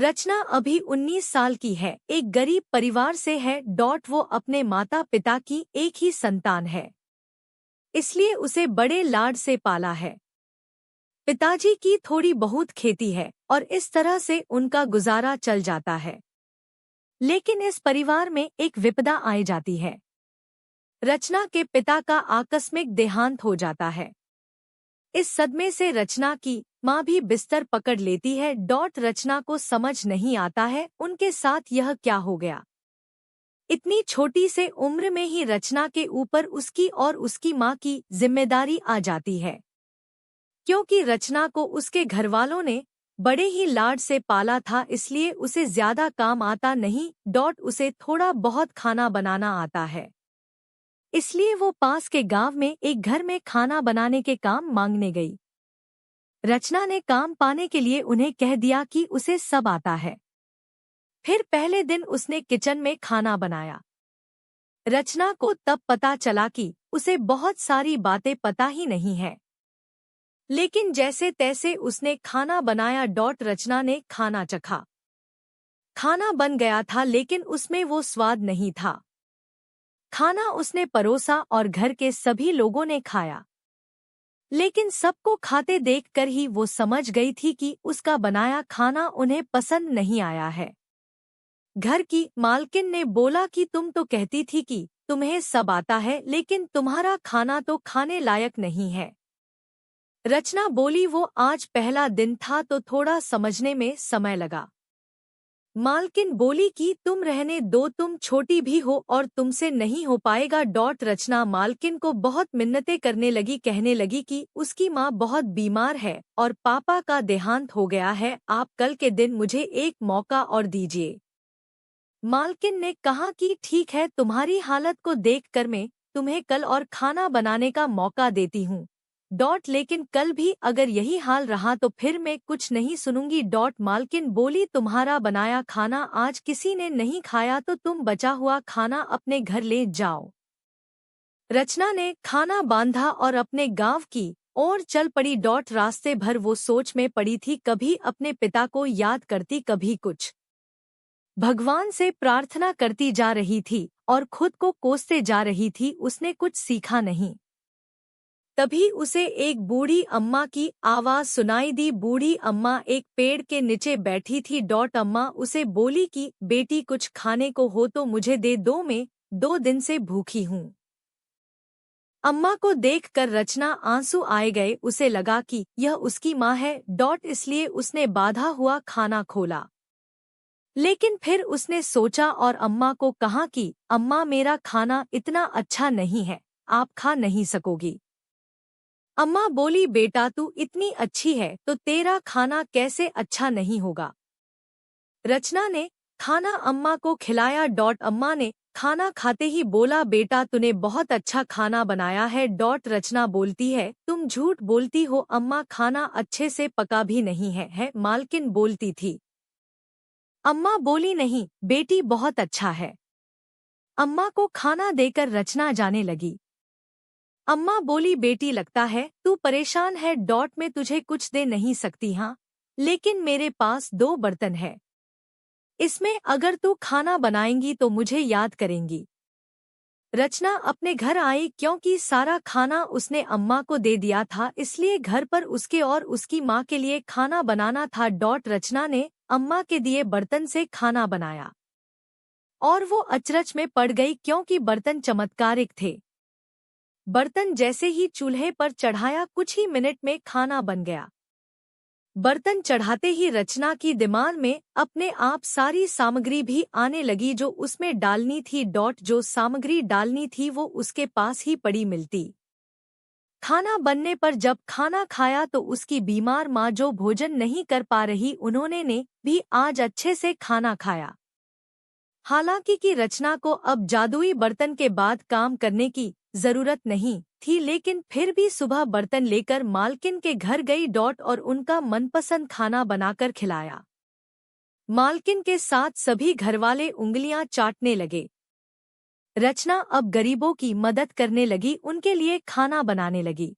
रचना अभी 19 साल की है, एक गरीब परिवार से है। वो अपने माता पिता की एक ही संतान है, इसलिए उसे बड़े लाड से पाला है। पिताजी की थोड़ी बहुत खेती है और इस तरह से उनका गुजारा चल जाता है। लेकिन इस परिवार में एक विपदा आ जाती है। रचना के पिता का आकस्मिक देहांत हो जाता है। इस सदमे से रचना की माँ भी बिस्तर पकड़ लेती है। रचना को समझ नहीं आता है उनके साथ यह क्या हो गया। इतनी छोटी से उम्र में ही रचना के ऊपर उसकी और उसकी माँ की जिम्मेदारी आ जाती है, क्योंकि रचना को उसके घरवालों ने बड़े ही लाड से पाला था, इसलिए उसे ज्यादा काम आता नहीं। उसे थोड़ा बहुत खाना बनाना आता है, इसलिए वो पास के गांव में एक घर में खाना बनाने के काम मांगने गई। रचना ने काम पाने के लिए उन्हें कह दिया कि उसे सब आता है। फिर पहले दिन उसने किचन में खाना बनाया। रचना को तब पता चला कि उसे बहुत सारी बातें पता ही नहीं है, लेकिन जैसे तैसे उसने खाना बनाया। रचना ने खाना चखा। खाना बन गया था, लेकिन उसमें वो स्वाद नहीं था। खाना उसने परोसा और घर के सभी लोगों ने खाया, लेकिन सबको खाते देखकर ही वो समझ गई थी कि उसका बनाया खाना उन्हें पसंद नहीं आया है। घर की मालकिन ने बोला कि तुम तो कहती थी कि तुम्हें सब आता है, लेकिन तुम्हारा खाना तो खाने लायक नहीं है। रचना बोली, वो आज पहला दिन था तो थोड़ा समझने में समय लगा। मालकिन बोली कि तुम रहने दो, तुम छोटी भी हो और तुमसे नहीं हो पाएगा। रचना मालकिन को बहुत मिन्नतें करने लगी, कहने लगी कि उसकी माँ बहुत बीमार है और पापा का देहांत हो गया है। आप कल के दिन मुझे एक मौका और दीजिए। मालकिन ने कहा कि ठीक है, तुम्हारी हालत को देखकर मैं तुम्हें कल और खाना बनाने का मौका देती हूँ। लेकिन कल भी अगर यही हाल रहा तो फिर मैं कुछ नहीं सुनूंगी। मालकिन बोली, तुम्हारा बनाया खाना आज किसी ने नहीं खाया तो तुम बचा हुआ खाना अपने घर ले जाओ। रचना ने खाना बांधा और अपने गांव की ओर चल पड़ी। रास्ते भर वो सोच में पड़ी थी, कभी अपने पिता को याद करती, कभी कुछ भगवान से प्रार्थना करती जा रही थी और खुद को कोसते जा रही थी। उसने कुछ सीखा नहीं। तभी उसे एक बूढ़ी अम्मा की आवाज सुनाई दी। बूढ़ी अम्मा एक पेड़ के नीचे बैठी थी। अम्मा उसे बोली कि बेटी, कुछ खाने को हो तो मुझे दे दो, मैं 2 दिन से भूखी हूँ। अम्मा को देखकर रचना आंसू आए गए। उसे लगा कि यह उसकी माँ है। इसलिए उसने बाधा हुआ खाना खोला, लेकिन फिर उसने सोचा और अम्मा को कहा कि अम्मा, मेरा खाना इतना अच्छा नहीं है, आप खा नहीं सकोगी। अम्मा बोली, बेटा तू इतनी अच्छी है तो तेरा खाना कैसे अच्छा नहीं होगा। रचना ने खाना अम्मा को खिलाया। अम्मा ने खाना खाते ही बोला, बेटा तूने बहुत अच्छा खाना बनाया है। रचना बोलती है, तुम झूठ बोलती हो अम्मा, खाना अच्छे से पका भी नहीं है। मालकिन बोलती थी। अम्मा बोली, नहीं बेटी, बहुत अच्छा है। अम्मा को खाना देकर रचना जाने लगी। अम्मा बोली, बेटी लगता है तू परेशान है। मैं तुझे कुछ दे नहीं सकती, हाँ, लेकिन मेरे पास 2 बर्तन है, इसमें अगर तू खाना बनाएंगी तो मुझे याद करेंगी। रचना अपने घर आई, क्योंकि सारा खाना उसने अम्मा को दे दिया था, इसलिए घर पर उसके और उसकी माँ के लिए खाना बनाना था। रचना ने अम्मा के दिए बर्तन से खाना बनाया और वो अचरज में पड़ गई, क्योंकि बर्तन चमत्कारिक थे। बर्तन जैसे ही चूल्हे पर चढ़ाया, कुछ ही मिनट में खाना बन गया। बर्तन चढ़ाते ही रचना की दिमाग में अपने आप सारी सामग्री भी आने लगी जो उसमें डालनी थी। जो सामग्री डालनी थी वो उसके पास ही पड़ी मिलती। खाना बनने पर जब खाना खाया तो उसकी बीमार माँ जो भोजन नहीं कर पा रही, उन्होंने ने भी आज अच्छे से खाना खाया। हालांकि कि रचना को अब जादुई बर्तन के बाद काम करने की जरूरत नहीं थी, लेकिन फिर भी सुबह बर्तन लेकर मालकिन के घर गई। और उनका मनपसंद खाना बनाकर खिलाया। मालकिन के साथ सभी घरवाले उंगलियां चाटने लगे। रचना अब गरीबों की मदद करने लगी, उनके लिए खाना बनाने लगी।